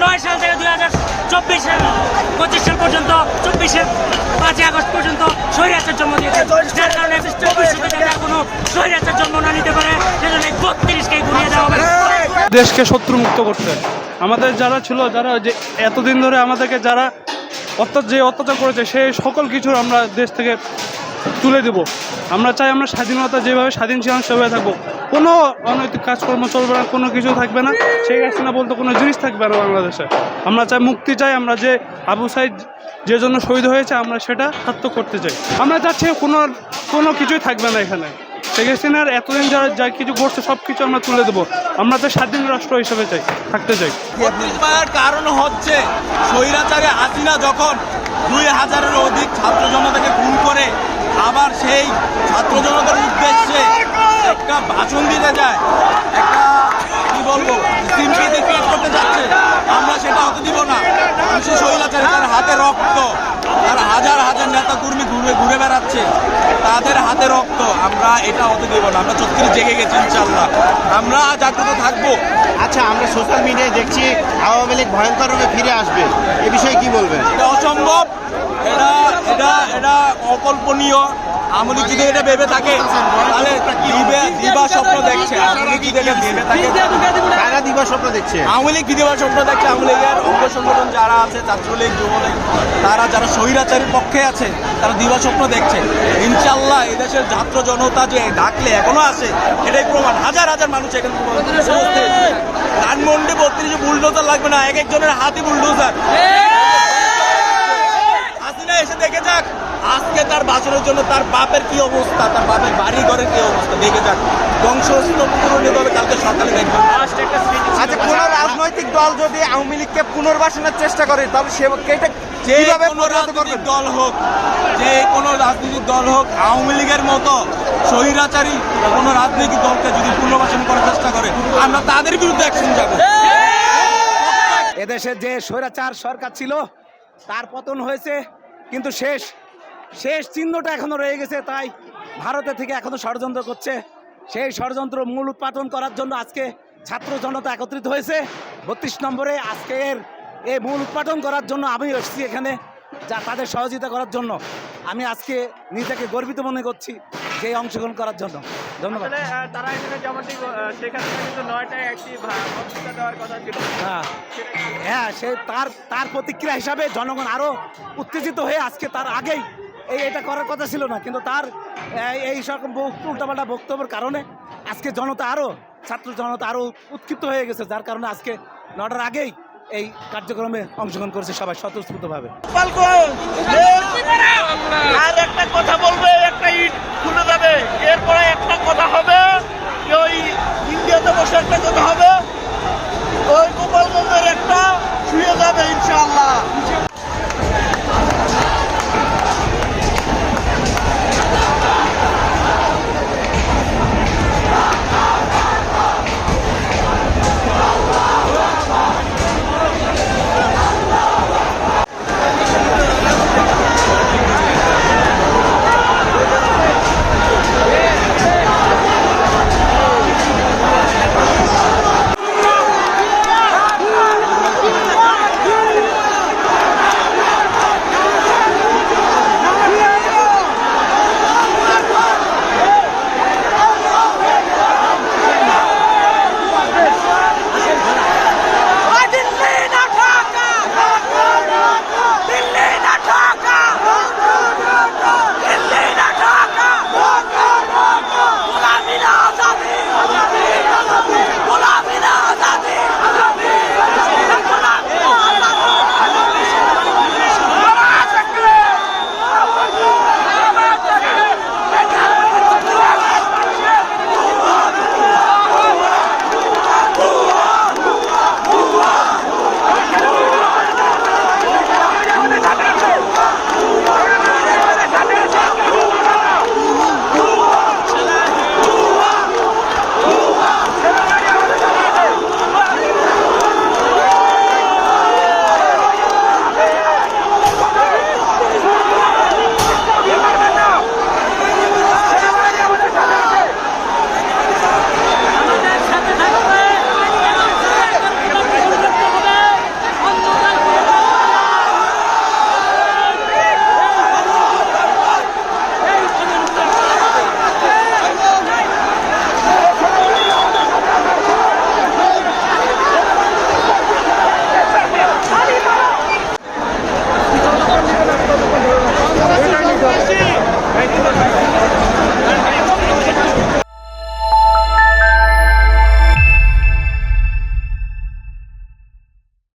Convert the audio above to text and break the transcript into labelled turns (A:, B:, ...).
A: 2009 সাল থেকে 2024 সাল 25 সাল পর্যন্ত 24-এর 5 আগস্ট পর্যন্ত স্বৈরাচার জন্ম দিয়েছে। যার কারণে ভবিষ্যতে যাতে আর কোনো স্বৈরাচার জন্ম না নিতে পারে সেজন্য 32-কে ঘুরিয়ে দেওয়া হবে।
B: দেশকে শত্রুমুক্ত করতে আমাদের যারা ছিল, যারা যে এতদিন ধরে আমাদেরকে যারা অত্যাচার করেছে সেই সকল কিছু আমরা দেশ থেকে তুলে দেব। আমরা চাই আমরা স্বাধীনতা যেভাবে স্বাধীন ছিলাম সেভাবে থাকবো। কোনো অনৈতিক কাজকর্ম চলবে না, কোনো কিছু থাকবে না, সেই হাসিনা বলতে কোনো জিনিস থাকবে না বাংলাদেশে। আমরা চাই মুক্তি চাই, আমরা যে আবু সাইদ যে জন্য শহীদ হয়েছে আমরা সেটা সার্থক করতে চাই। আমরা চাচ্ছি কোনো কিছুই থাকবে না এখানে। শেখ হাসিনার এতদিন যারা যা কিছু করছে সব কিছু আমরা তুলে দেবো। আমরা তো স্বাধীন রাষ্ট্র হিসেবে থাকতে চাই।
C: কারণ হচ্ছে স্বৈরাচারী হাসিনা যখন 2000-এর অধিক ছাত্র জনতাকে খুন করে আবার সেই ছাত্র জনতার উদ্দেশ্যে একটা ভাষণ দিতে যায়, একটা কি বলবো সিম্পিতি ক্রিয়েট করতে যাচ্ছে, আমরা সেটা হতে দিব না। সেই স্বৈরাচারী তার হাতে রক্ত, আর হাজার হাজার নেতা কর্মী ঘুরে বেড়াচ্ছে, তাদের হাতে রক্ত, আমরা এটা হতে দেব না। আমরা 34 জেগে গেছি, ইনশাল্লাহ আমরা জাগ্রত থাকবো।
D: আচ্ছা, আমরা সোশ্যাল মিডিয়ায় দেখছি আওয়ামী লীগ ভয়ঙ্কর রূপে ফিরে আসবে, এ বিষয়ে কি বলবেন?
C: এটা অসম্ভব, এটা অকল্পনীয়। আওয়ামী লীগ যদি এটা ভেবে থাকে তাহলে দিবা স্বপ্ন দেখছে। আওয়ামী লীগ যদি ভেবে থাকে
D: কারা দিবা স্বপ্ন দেখছে?
C: আওয়ামী লীগ দিবা স্বপ্ন দেখছে। আওয়ামী লীগের অঙ্গ সংগঠন যারা আছে, ছাত্রলীগ, যুবলীগ, তারা যারা স্বৈরাচারীর পক্ষে আছে তারা দিবা স্বপ্ন দেখছে। ইনশাল্লাহ এদেশের ছাত্র জনতা যে ডাকলে এখনো আছে, এটাই প্রমাণ। হাজার হাজার মানুষ এখানে ধানমন্ডি 32 বুলডোজার লাগবে না, এক একজনের হাতে বুলডোজার। হাসিনা এসে দেখে যাক আজকে তার বাঁচানোর জন্য তার বাপের কি অবস্থা, তার বাপের বাড়ি ঘরের কি অবস্থা দেখে যাক। ধ্বংসস্তূপ পূরণ নিতে হবে, কালকে সকালে দেখবেন।
D: আচ্ছা, কোন রাজনৈতিক দল যদি আওয়ামী লীগকে পুনর্বাসনের চেষ্টা করে তাহলে
C: যে কোনো রাজনৈতিক দল হোক, যে কোনো রাজনৈতিক দল হোক, আওয়ামী লীগের মতো স্বৈরাচারী কোনো রাজনৈতিক দলকে যদি পুনর্বাসন করার চেষ্টা করে আমরা তাদের বিরুদ্ধে অ্যাকশন যাব।
E: এদেশে যে স্বৈরাচার সরকার ছিল তার পতন হয়েছে, কিন্তু শেষ চিহ্নটা এখনো রয়ে গেছে। তাই ভারতে থেকে এখনো ষড়যন্ত্র করছে। সেই ষড়যন্ত্র মূল উৎপাদন করার জন্য আজকে ছাত্র জনতা একত্রিত হয়েছে 32 নম্বরে। আজকে এই মূল উৎপাদন করার জন্য আমি এসেছি এখানে, যা তাদের সহযোগিতা করার জন্য। আমি আজকে নিজেকে গর্বিত মনে করছি যে অংশগ্রহণ করার জন্য। ধন্যবাদ।
F: তারা এখানে যেমনটি সেখানে কিন্তু 9টায় একটি বক্তৃতা দেওয়ার কথা ছিল।
E: হ্যাঁ, সে তার প্রতিক্রিয়া হিসাবে জনগণ আরো উত্তেজিত হয়ে আজকে তার আগেই এটা করার কথা ছিল না, কিন্তু তার এই সকল উল্টাপাল্টা বক্তব্যের কারণে আজকে ছাত্র জনতা আরো উৎক্ষিপ্ত হয়ে গেছে, যার কারণে আজকে 9টার আগেই এই কার্যক্রমে অংশগ্রহণ করেছে সবাই স্বতঃস্ফূর্তভাবে।
F: আর একটা কথা বলবে, একটা ইট খুলে যাবে, এরপরে একটা কথা হবে, ওই ইন্ডিয়াতে বসে একটা কথা হবে, ওই গোপালগঞ্জের একটা শুয়ে যাবে ইনশাআল্লাহ।